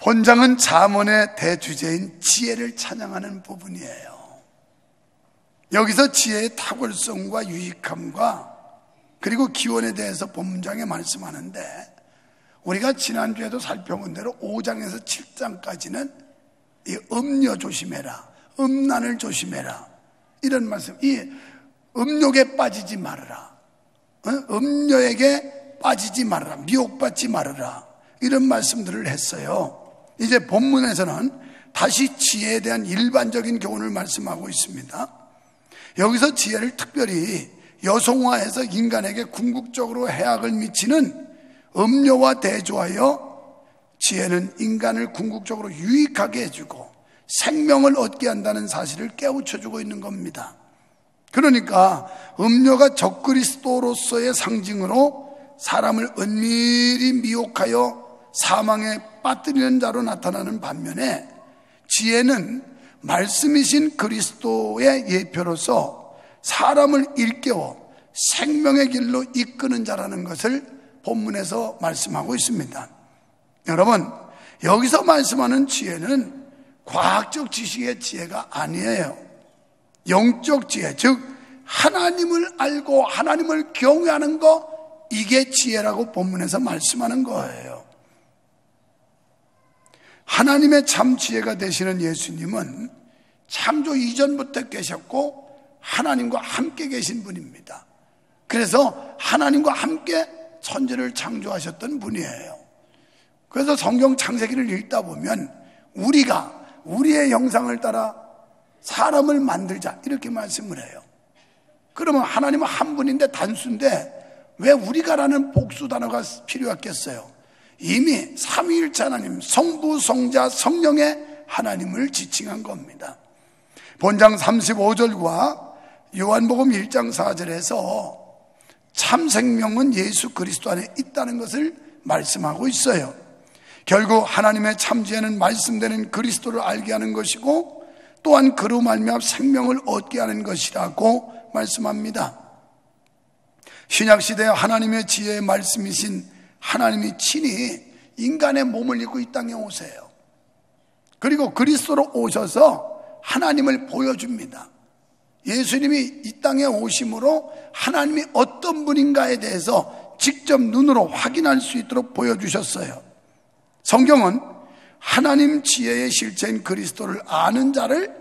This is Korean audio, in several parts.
본장은 잠언의 대주제인 지혜를 찬양하는 부분이에요. 여기서 지혜의 탁월성과 유익함과 그리고 기원에 대해서 본문장에 말씀하는데, 우리가 지난주에도 살펴본 대로 5장에서 7장까지는 이 음녀 조심해라, 음란을 조심해라, 이런 말씀, 이 음욕에 빠지지 말아라, 음녀에게 빠지지 말아라, 미혹받지 말아라, 이런 말씀들을 했어요. 이제 본문에서는 다시 지혜에 대한 일반적인 교훈을 말씀하고 있습니다. 여기서 지혜를 특별히 여성화해서 인간에게 궁극적으로 해악을 미치는 음료와 대조하여 지혜는 인간을 궁극적으로 유익하게 해주고 생명을 얻게 한다는 사실을 깨우쳐주고 있는 겁니다. 그러니까 음료가 적그리스도로서의 상징으로 사람을 은밀히 미혹하여 사망에 빠뜨리는 자로 나타나는 반면에, 지혜는 말씀이신 그리스도의 예표로서 사람을 일깨워 생명의 길로 이끄는 자라는 것을 본문에서 말씀하고 있습니다. 여러분, 여기서 말씀하는 지혜는 과학적 지식의 지혜가 아니에요. 영적 지혜, 즉 하나님을 알고 하나님을 경외하는 거, 이게 지혜라고 본문에서 말씀하는 거예요. 하나님의 참 지혜가 되시는 예수님은 창조 이전부터 계셨고 하나님과 함께 계신 분입니다. 그래서 하나님과 함께 천지를 창조하셨던 분이에요. 그래서 성경 창세기를 읽다 보면 우리가 우리의 형상을 따라 사람을 만들자, 이렇게 말씀을 해요. 그러면 하나님은 한 분인데 단수인데 왜 우리가라는 복수 단어가 필요했겠어요? 이미 삼위일체 하나님, 성부, 성자, 성령의 하나님을 지칭한 겁니다. 본장 35절과 요한복음 1장 4절에서 참 생명은 예수 그리스도 안에 있다는 것을 말씀하고 있어요. 결국 하나님의 참 지혜는 말씀되는 그리스도를 알게 하는 것이고, 또한 그로 말미암아 생명을 얻게 하는 것이라고 말씀합니다. 신약시대에 하나님의 지혜의 말씀이신 하나님이 친히 인간의 몸을 입고 이 땅에 오세요. 그리고 그리스도로 오셔서 하나님을 보여줍니다. 예수님이 이 땅에 오심으로 하나님이 어떤 분인가에 대해서 직접 눈으로 확인할 수 있도록 보여주셨어요. 성경은 하나님 지혜의 실체인 그리스도를 아는 자를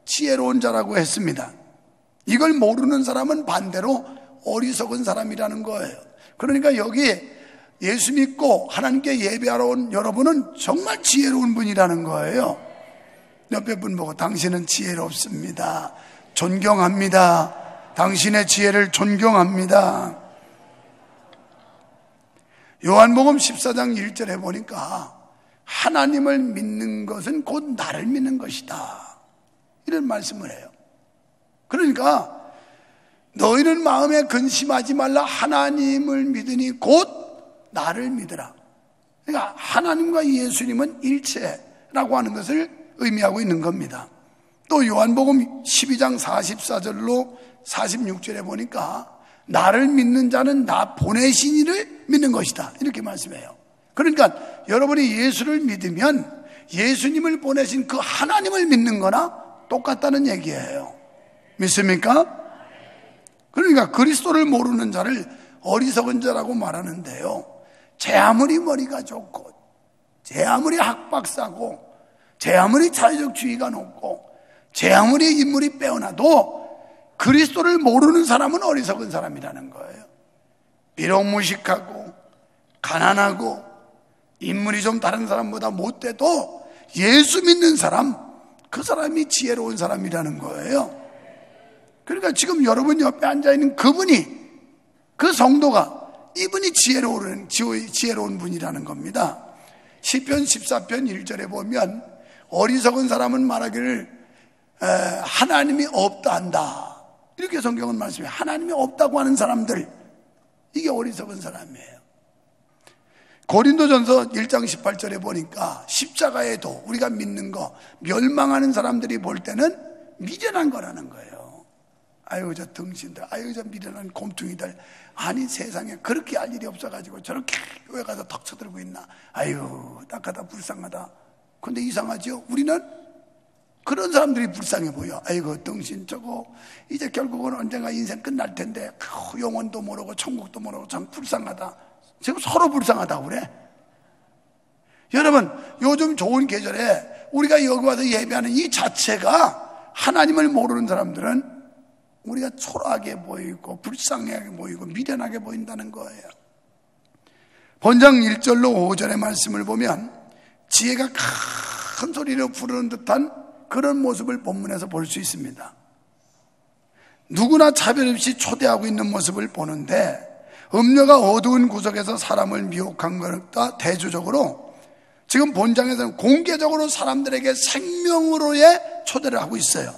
지혜로운 자라고 했습니다. 이걸 모르는 사람은 반대로 어리석은 사람이라는 거예요. 그러니까 여기 예수 믿고 하나님께 예배하러 온 여러분은 정말 지혜로운 분이라는 거예요. 옆에 분 보고 당신은 지혜롭습니다, 존경합니다, 당신의 지혜를 존경합니다. 요한복음 14장 1절에 보니까 하나님을 믿는 것은 곧 나를 믿는 것이다, 이런 말씀을 해요. 그러니까 너희는 마음에 근심하지 말라, 하나님을 믿으니 곧 나를 믿으라. 그러니까 하나님과 예수님은 일체라고 하는 것을 의미하고 있는 겁니다. 또 요한복음 12장 44절로 46절에 보니까 나를 믿는 자는 나 보내신 이를 믿는 것이다, 이렇게 말씀해요. 그러니까 여러분이 예수를 믿으면 예수님을 보내신 그 하나님을 믿는 거나 똑같다는 얘기예요. 믿습니까? 그러니까 그리스도를 모르는 자를 어리석은 자라고 말하는데요, 제 아무리 머리가 좋고 제 아무리 학박사고 제 아무리 사회적 지위가 높고 제 아무리 인물이 빼어나도 그리스도를 모르는 사람은 어리석은 사람이라는 거예요. 비록 무식하고 가난하고 인물이 좀 다른 사람보다 못돼도 예수 믿는 사람, 그 사람이 지혜로운 사람이라는 거예요. 그러니까 지금 여러분 옆에 앉아있는 그분이, 그 성도가, 이분이 지혜로운 분이라는 겁니다. 시편 14편 1절에 보면 어리석은 사람은 말하기를 하나님이 없다 한다, 이렇게 성경은 말씀해요. 하나님이 없다고 하는 사람들, 이게 어리석은 사람이에요. 고린도전서 1장 18절에 보니까 십자가의 도, 우리가 믿는 거, 멸망하는 사람들이 볼 때는 미련한 거라는 거예요. 아유 저 등신들, 아유 저 미련한 곰퉁이들, 아니 세상에 그렇게 할 일이 없어가지고 저렇게 교회 가서 턱 쳐들고 있나, 아유 딱하다 불쌍하다, 근데 이상하죠? 우리는 그런 사람들이 불쌍해 보여. 아이고 덩신 저거 이제 결국은 언젠가 인생 끝날 텐데 영원도 모르고 천국도 모르고 참 불쌍하다. 지금 서로 불쌍하다고 그래. 여러분, 요즘 좋은 계절에 우리가 여기 와서 예배하는 이 자체가 하나님을 모르는 사람들은 우리가 초라하게 보이고 불쌍하게 보이고 미련하게 보인다는 거예요. 본장 1절로 5절의 말씀을 보면 지혜가 큰 소리로 부르는 듯한 그런 모습을 본문에서 볼 수 있습니다. 누구나 차별 없이 초대하고 있는 모습을 보는데 음녀가 어두운 구석에서 사람을 미혹한 것과 대조적으로 지금 본장에서는 공개적으로 사람들에게 생명으로의 초대를 하고 있어요.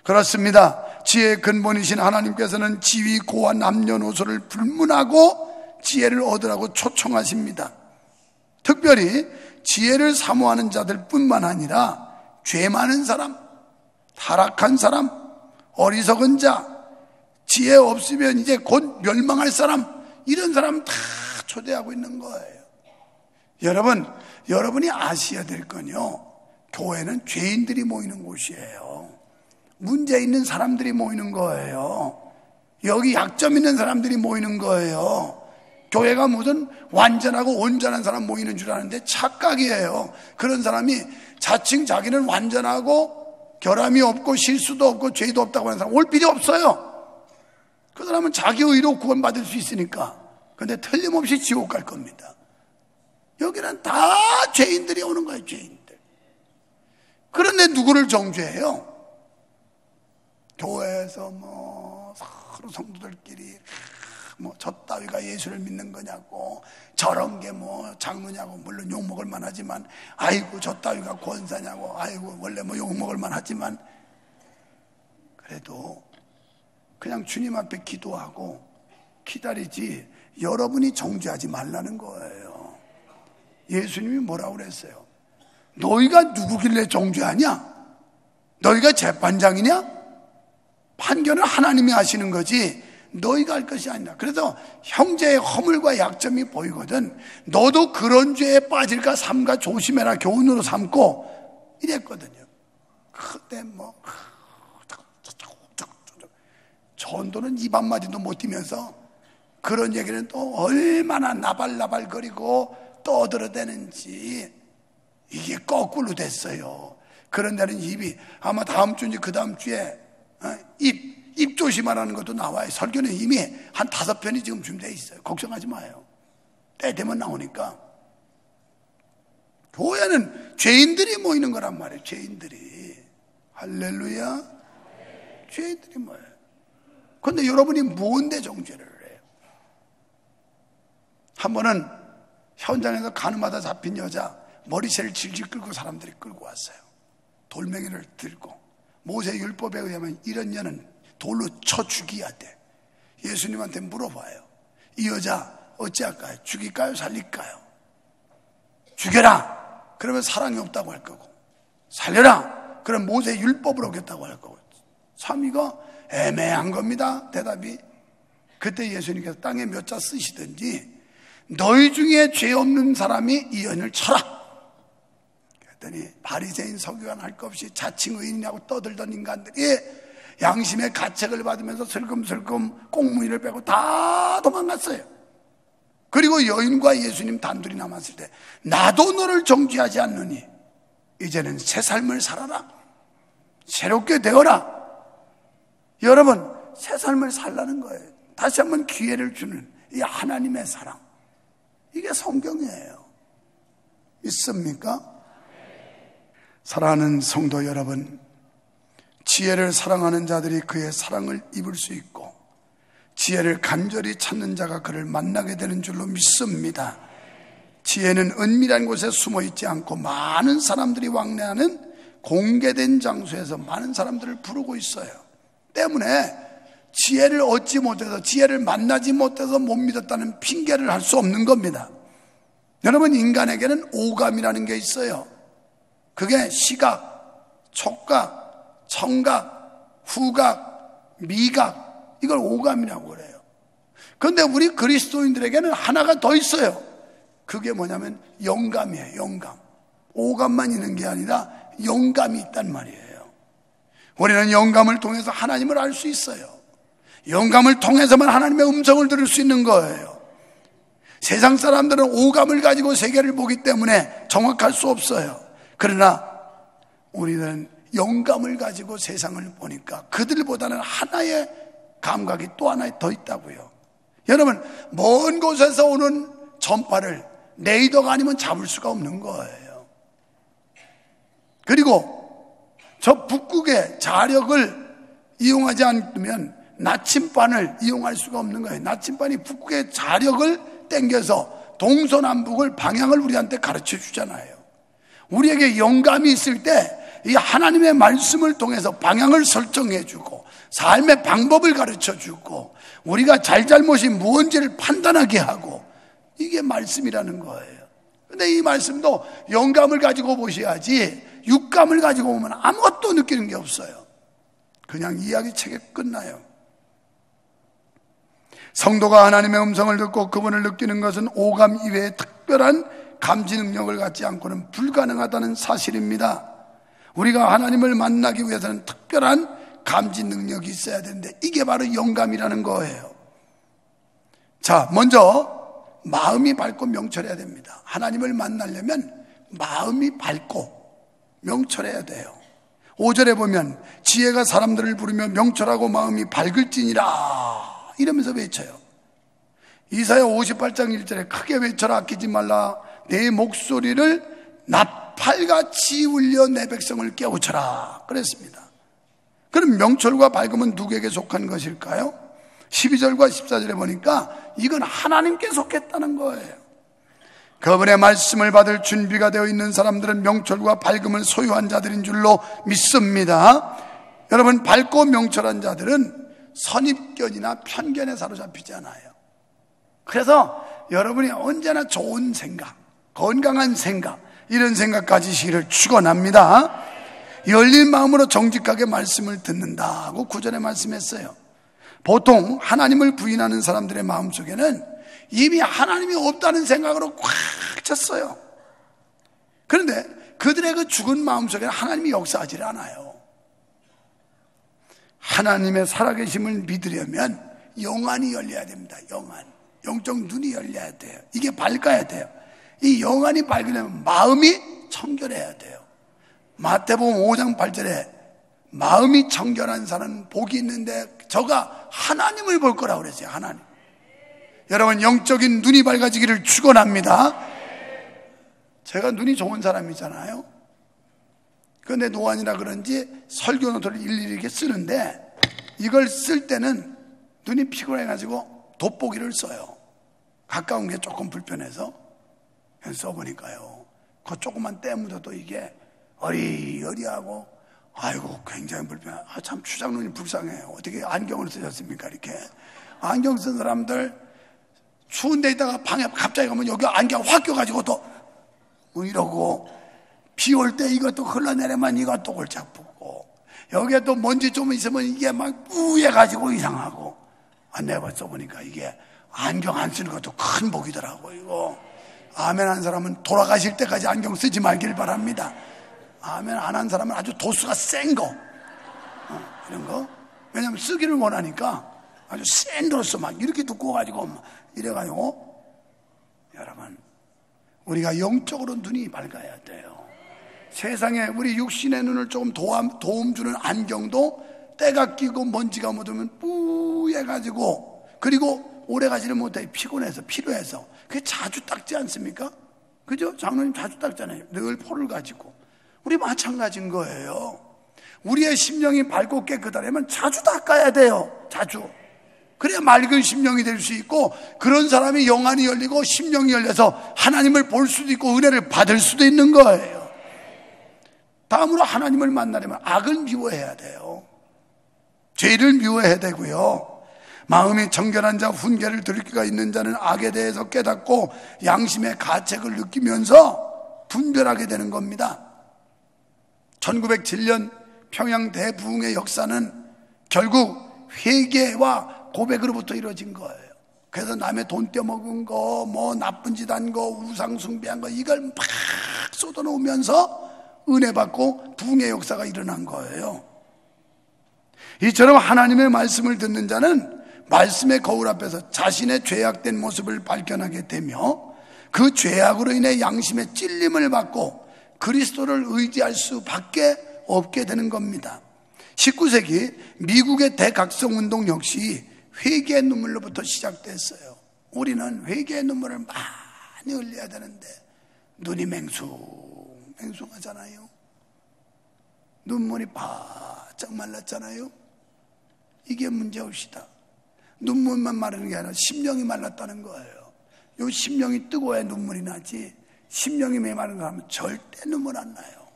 그렇습니다. 지혜의 근본이신 하나님께서는 지위, 고와 남녀노소를 불문하고 지혜를 얻으라고 초청하십니다. 특별히 지혜를 사모하는 자들 뿐만 아니라 죄 많은 사람, 타락한 사람, 어리석은 자, 지혜 없으면 이제 곧 멸망할 사람, 이런 사람 다 초대하고 있는 거예요. 여러분이 아셔야 될 건요, 교회는 죄인들이 모이는 곳이에요. 문제 있는 사람들이 모이는 거예요. 여기 약점 있는 사람들이 모이는 거예요. 교회가 무슨 완전하고 온전한 사람 모이는 줄 아는데 착각이에요. 그런 사람이 자칭 자기는 완전하고 결함이 없고 실수도 없고 죄도 없다고 하는 사람 올 필요 없어요. 그 사람은 자기 의로 구원받을 수 있으니까. 그런데 틀림없이 지옥 갈 겁니다. 여기는 다 죄인들이 오는 거예요. 죄인들. 그런데 누구를 정죄해요? 교회에서 서로 성도들끼리 저 따위가 예수를 믿는 거냐고, 저런 게 장르냐고, 물론 욕먹을 만하지만, 아이고 저 따위가 권사냐고, 아이고 원래 욕먹을 만하지만, 그래도 그냥 주님 앞에 기도하고 기다리지 여러분이 정죄하지 말라는 거예요. 예수님이 뭐라고 그랬어요? 너희가 누구길래 정죄하냐? 너희가 재판장이냐? 판결은 하나님이 하시는 거지 너희가 할 것이 아니라. 그래서 형제의 허물과 약점이 보이거든 너도 그런 죄에 빠질까 삼가 조심해라 교훈으로 삼고 이랬거든요. 그때 전도는 입 한마디도 못 뛰면서 그런 얘기는 또 얼마나 나발나발거리고 떠들어대는지 이게 거꾸로 됐어요. 그런 데는 입이 아마 다음 주인지 그 다음 주에 입 조심하라는 것도 나와요. 설교는 이미 한 5편이 지금 준비되어 있어요. 걱정하지 마요. 때 되면 나오니까. 교회는 죄인들이 모이는 거란 말이에요. 죄인들이. 할렐루야. 죄인들이 모여요. 그런데 여러분이 뭔데 정죄를 해요? 한 번은 현장에서 가늠하다 잡힌 여자 머리채를 질질 끌고 사람들이 끌고 왔어요. 돌멩이를 들고. 모세 율법에 의하면 이런 여는 돌로 쳐 죽여야 돼. 예수님한테 물어봐요. 이 여자 어찌할까요? 죽일까요? 살릴까요? 죽여라! 그러면 사랑이 없다고 할 거고, 살려라! 그럼 모세 율법을 어겼다고 할 거고. 3위가 애매한 겁니다. 대답이. 그때 예수님께서 땅에 몇 자 쓰시든지 너희 중에 죄 없는 사람이 이 여인을 쳐라. 그랬더니 바리새인 서기관 할 것 없이 자칭 의인이라고 떠들던 인간들이 양심의 가책을 받으면서 슬금슬금 꽁무니를 빼고 다 도망갔어요. 그리고 여인과 예수님 단둘이 남았을 때 나도 너를 정죄하지 않느니 이제는 새 삶을 살아라. 새롭게 되어라. 여러분, 새 삶을 살라는 거예요. 다시 한번 기회를 주는 이 하나님의 사랑. 이게 성경이에요. 믿습니까? 사랑하는 성도 여러분, 지혜를 사랑하는 자들이 그의 사랑을 입을 수 있고 지혜를 간절히 찾는 자가 그를 만나게 되는 줄로 믿습니다. 지혜는 은밀한 곳에 숨어 있지 않고 많은 사람들이 왕래하는 공개된 장소에서 많은 사람들을 부르고 있어요. 때문에 지혜를 얻지 못해서, 지혜를 만나지 못해서 못 믿었다는 핑계를 할 수 없는 겁니다. 여러분, 인간에게는 오감이라는 게 있어요. 그게 시각, 촉각, 청각, 후각, 미각, 이걸 오감이라고 그래요. 그런데 우리 그리스도인들에게는 하나가 더 있어요. 그게 뭐냐면 영감이에요. 영감. 오감만 있는 게 아니라 영감이 있단 말이에요. 우리는 영감을 통해서 하나님을 알 수 있어요. 영감을 통해서만 하나님의 음성을 들을 수 있는 거예요. 세상 사람들은 오감을 가지고 세계를 보기 때문에 정확할 수 없어요. 그러나 우리는 영감을 가지고 세상을 보니까 그들보다는 하나의 감각이 또 하나 더 있다고요. 여러분, 먼 곳에서 오는 전파를 레이더가 아니면 잡을 수가 없는 거예요. 그리고 저 북극의 자력을 이용하지 않으면 나침반을 이용할 수가 없는 거예요. 나침반이 북극의 자력을 땡겨서 동서남북을 방향을 우리한테 가르쳐 주잖아요. 우리에게 영감이 있을 때 이 하나님의 말씀을 통해서 방향을 설정해 주고 삶의 방법을 가르쳐 주고 우리가 잘잘못이 무언지를 판단하게 하고, 이게 말씀이라는 거예요. 근데 이 말씀도 영감을 가지고 보셔야지 육감을 가지고 보면 아무것도 느끼는 게 없어요. 그냥 이야기책에 끝나요. 성도가 하나님의 음성을 듣고 그분을 느끼는 것은 오감 이외의 특별한 감지 능력을 갖지 않고는 불가능하다는 사실입니다. 우리가 하나님을 만나기 위해서는 특별한 감지 능력이 있어야 되는데 이게 바로 영감이라는 거예요. 자, 먼저 마음이 밝고 명철해야 됩니다. 하나님을 만나려면 마음이 밝고 명철해야 돼요. 5절에 보면 지혜가 사람들을 부르며 명철하고 마음이 밝을지니라 이러면서 외쳐요. 이사야 58장 1절에 크게 외쳐라, 아끼지 말라. 내 목소리를 나팔같이 울려 내 백성을 깨우쳐라 그랬습니다. 그럼 명철과 밝음은 누구에게 속한 것일까요? 12절과 14절에 보니까 이건 하나님께 속했다는 거예요. 그분의 말씀을 받을 준비가 되어 있는 사람들은 명철과 밝음을 소유한 자들인 줄로 믿습니다. 여러분, 밝고 명철한 자들은 선입견이나 편견에 사로잡히지 않아요. 그래서 여러분이 언제나 좋은 생각, 건강한 생각, 이런 생각 가지시기를 축원합니다. 열린 마음으로 정직하게 말씀을 듣는다고 9절에 말씀했어요. 보통 하나님을 부인하는 사람들의 마음속에는 이미 하나님이 없다는 생각으로 꽉 찼어요. 그런데 그들의 그 죽은 마음속에는 하나님이 역사하지 않아요. 하나님의 살아계심을 믿으려면 영안이 열려야 됩니다. 영안, 영적 눈이 열려야 돼요. 이게 밝아야 돼요. 이 영안이 밝으려면 마음이 청결해야 돼요. 마태복음 5장 8절에 마음이 청결한 사람은 복이 있는데 저가 하나님을 볼 거라고 그랬어요. 하나님. 여러분, 영적인 눈이 밝아지기를 축원합니다. 제가 눈이 좋은 사람이잖아요. 그런데 노안이라 그런지 설교 노트를 일일이 이렇게 쓰는데 이걸 쓸 때는 눈이 피곤해가지고 돋보기를 써요. 가까운 게 조금 불편해서 써보니까요, 그 조그만 때 묻어도 이게 어리어리하고, 아이고 굉장히 불편해. 참 추장눈이 불쌍해요. 어떻게 안경을 쓰셨습니까? 이렇게 안경 쓴 사람들 추운 데 있다가 방에 갑자기 가면 여기 안경 확 껴가지고 또 뭐 이러고, 비 올 때 이것도 흘러내리면 이것도 골짝 붙고, 여기에 또 먼지 좀 있으면 이게 막 뿌얘가지고 이상하고. 내가 써보니까 이게 안경 안 쓰는 것도 큰 복이더라고. 이거 아멘 한 사람은 돌아가실 때까지 안경 쓰지 말길 바랍니다. 아멘 안 한 사람은 아주 도수가 센 거, 이런 거. 왜냐면 쓰기를 원하니까 아주 센 도수 막 이렇게 두꺼워 가지고 막 이래가지고. 여러분, 우리가 영적으로 눈이 밝아야 돼요. 세상에 우리 육신의 눈을 조금 도움 주는 안경도 때가 끼고 먼지가 묻으면 뿌얘가지고, 그리고 오래 가지를 못해 피곤해서 필요해서 그게 자주 닦지 않습니까? 그죠? 장로님 자주 닦잖아요. 늘 포를 가지고. 우리 마찬가지인 거예요. 우리의 심령이 밝고 깨끗하려면 자주 닦아야 돼요. 자주. 그래야 맑은 심령이 될 수 있고, 그런 사람이 영안이 열리고 심령이 열려서 하나님을 볼 수도 있고 은혜를 받을 수도 있는 거예요. 다음으로 하나님을 만나려면 악을 미워해야 돼요. 죄를 미워해야 되고요. 마음이 청결한 자, 훈계를 들을 기가 있는 자는 악에 대해서 깨닫고 양심의 가책을 느끼면서 분별하게 되는 겁니다. 1907년 평양 대부흥의 역사는 결국 회개와 고백으로부터 이루어진 거예요. 그래서 남의 돈 떼먹은 거, 뭐 나쁜 짓 한 거, 우상 숭배한 거, 이걸 막 쏟아놓으면서 은혜 받고 부흥의 역사가 일어난 거예요. 이처럼 하나님의 말씀을 듣는 자는 말씀의 거울 앞에서 자신의 죄악된 모습을 발견하게 되며 그 죄악으로 인해 양심의 찔림을 받고 그리스도를 의지할 수밖에 없게 되는 겁니다. 19세기 미국의 대각성 운동 역시 회개의 눈물로부터 시작됐어요. 우리는 회개의 눈물을 많이 흘려야 되는데 눈이 맹숭하잖아요. 눈물이 바짝 말랐잖아요. 이게 문제옵시다. 눈물만 마르는 게 아니라 심령이 말랐다는 거예요. 요 심령이 뜨거워야 눈물이 나지, 심령이 메마른 사람은 절대 눈물 안 나요.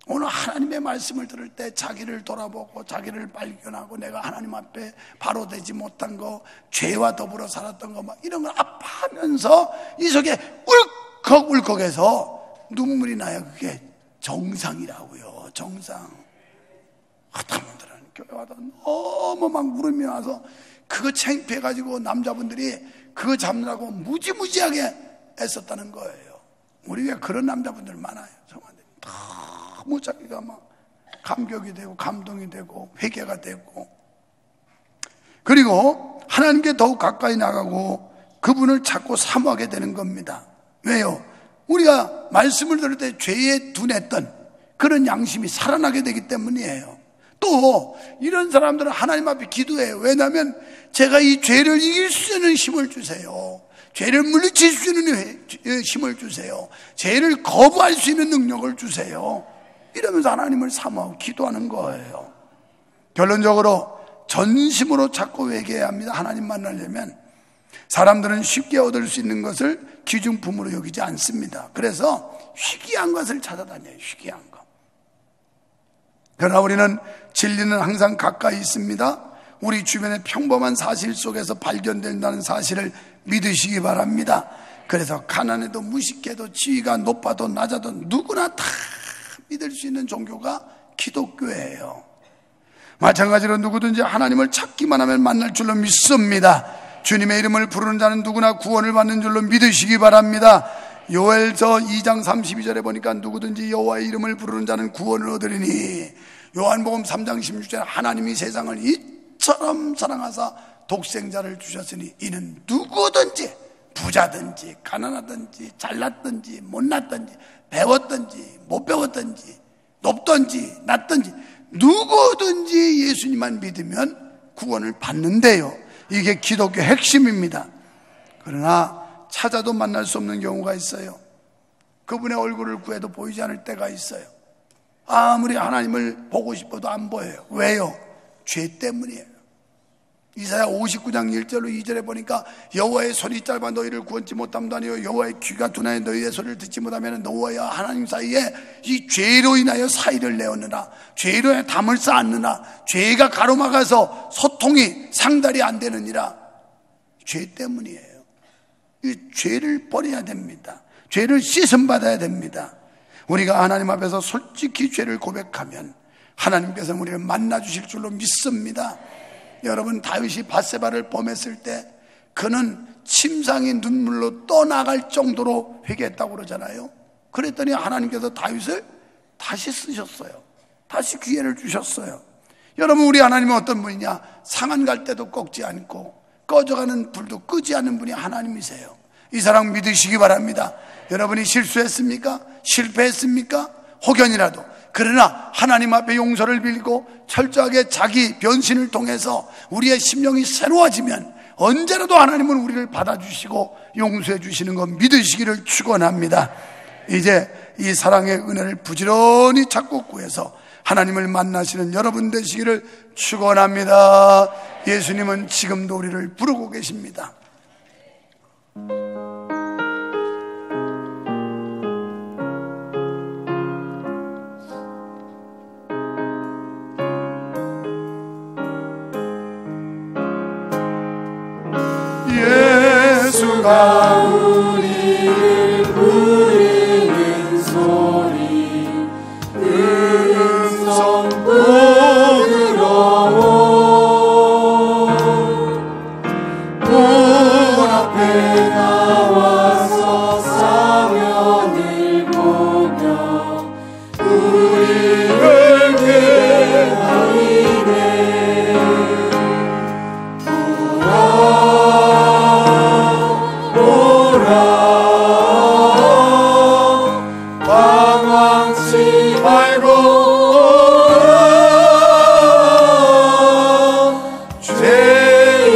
오늘 하나님의 말씀을 들을 때 자기를 돌아보고 자기를 발견하고 내가 하나님 앞에 바로 되지 못한 거, 죄와 더불어 살았던 거 막 이런 걸 아파하면서 이 속에 울컥울컥해서 눈물이 나요. 그게 정상이라고요. 정상. 어떤 분들은 교회 와서 너무 막 울음이 와서 그거 창피해가지고 남자분들이 그거 잡느라고 무지무지하게 애썼다는 거예요. 우리 왜 그런 남자분들 많아요. 정말 너무 자기가 막 감격이 되고 감동이 되고 회개가 되고, 그리고 하나님께 더욱 가까이 나가고 그분을 찾고 사모하게 되는 겁니다. 왜요? 우리가 말씀을 들을 때 죄에 둔했던 그런 양심이 살아나게 되기 때문이에요. 또 이런 사람들은 하나님 앞에 기도해요. 왜냐하면 제가 이 죄를 이길 수 있는 힘을 주세요. 죄를 물리칠 수 있는 힘을 주세요. 죄를 거부할 수 있는 능력을 주세요. 이러면서 하나님을 사모하고 기도하는 거예요. 결론적으로 전심으로 찾고 회개해야 합니다. 하나님 만나려면 사람들은 쉽게 얻을 수 있는 것을 기준품으로 여기지 않습니다. 그래서 희귀한 것을 찾아다녀요. 희귀한 것. 그러나 우리는 진리는 항상 가까이 있습니다. 우리 주변의 평범한 사실 속에서 발견된다는 사실을 믿으시기 바랍니다. 그래서 가난해도 무식해도 지위가 높아도 낮아도 누구나 다 믿을 수 있는 종교가 기독교예요. 마찬가지로 누구든지 하나님을 찾기만 하면 만날 줄로 믿습니다. 주님의 이름을 부르는 자는 누구나 구원을 받는 줄로 믿으시기 바랍니다. 요엘서 2장 32절에 보니까 누구든지 여호와의 이름을 부르는 자는 구원을 얻으리니, 요한복음 3장 16절에 하나님이 세상을 이처럼 사랑하사 독생자를 주셨으니 이는 누구든지 부자든지 가난하든지 잘났든지 못났든지 배웠든지 못 배웠든지 높든지 낮든지 누구든지 예수님만 믿으면 구원을 받는데요. 이게 기독교 핵심입니다. 그러나 찾아도 만날 수 없는 경우가 있어요. 그분의 얼굴을 구해도 보이지 않을 때가 있어요. 아무리 하나님을 보고 싶어도 안 보여요. 왜요? 죄 때문이에요. 이사야 59장 1절로 2절에 보니까 여호와의 손이 짧아 너희를 구원치 못함도 아니요 여호와의 귀가 둔하여 너희의 소리를 듣지 못하면 너희와 하나님 사이에 이 죄로 인하여 사이를 내었느라, 죄로 인하여 담을 쌓았느라, 죄가 가로막아서 소통이 상달이 안 되느니라. 죄 때문이에요. 이 죄를 버려야 됩니다. 죄를 씻음받아야 됩니다. 우리가 하나님 앞에서 솔직히 죄를 고백하면 하나님께서 우리를 만나주실 줄로 믿습니다. 여러분, 다윗이 밧세바를 범했을 때 그는 침상이 눈물로 떠나갈 정도로 회개했다고 그러잖아요. 그랬더니 하나님께서 다윗을 다시 쓰셨어요. 다시 기회를 주셨어요. 여러분, 우리 하나님은 어떤 분이냐? 상한 갈 때도 꺾지 않고 꺼져가는 불도 끄지 않는 분이 하나님이세요. 이 사랑 믿으시기 바랍니다. 여러분이 실수했습니까? 실패했습니까? 혹연이라도. 그러나 하나님 앞에 용서를 빌고 철저하게 자기 변신을 통해서 우리의 심령이 새로워지면 언제라도 하나님은 우리를 받아주시고 용서해 주시는 것 믿으시기를 축원합니다. 이제 이 사랑의 은혜를 부지런히 찾고 구해서 하나님을 만나시는 여러분 되시기를 축원합니다. 예수님은 지금도 우리를 부르고 계십니다. 예수가 우리를 부르는 소리 음성 부드러워 문 앞에 나와서 사면을 보여 방황치 말고 오라. 죄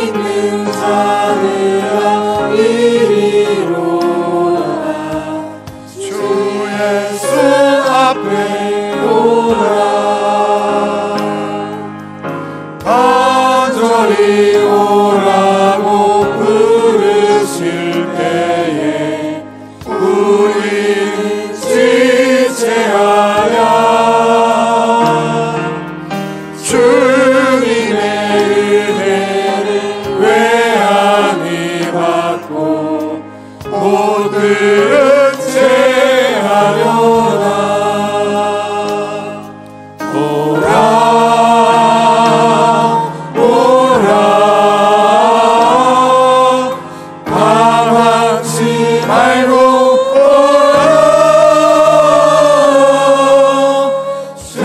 있는 자들아 이리로 오라. 주 예수 앞에 오라. 간절히 오라고 부르실 때에 우리는 지체하랴. 주님의 은혜를 외안히 받고 모두를 제하려나. 오라 오라. 방황치 말고 오라. 죄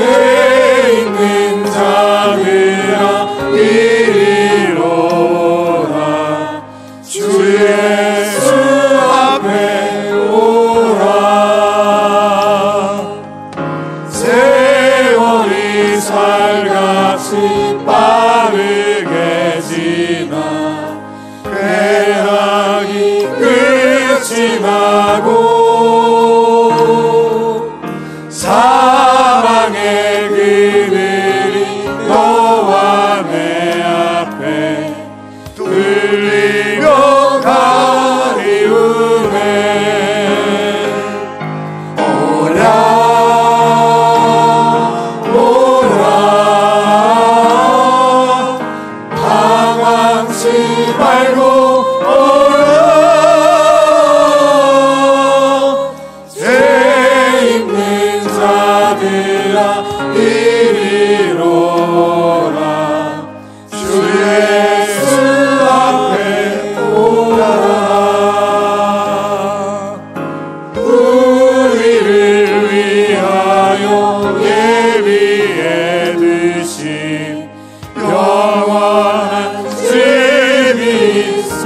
있는 자들아 이리로 오라. 주 예수 앞에 오라. 세월이 살같이 빠르게 지나 쾌락이 끝이 나고 사랑의 그늘이 너와 내 앞에 들리며 가리우네. 오라 오라. 방황치 말고 오라. 죄 있는 자들아 이리로 오라. 주 예수 앞에 오라. 우리를 위하여 예비해 두신 영원한 집이 있어.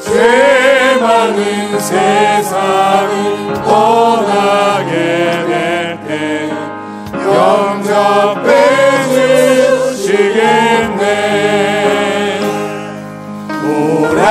죄 많은 세상을 떠나게 될 때 영접해 주시겠네. 오라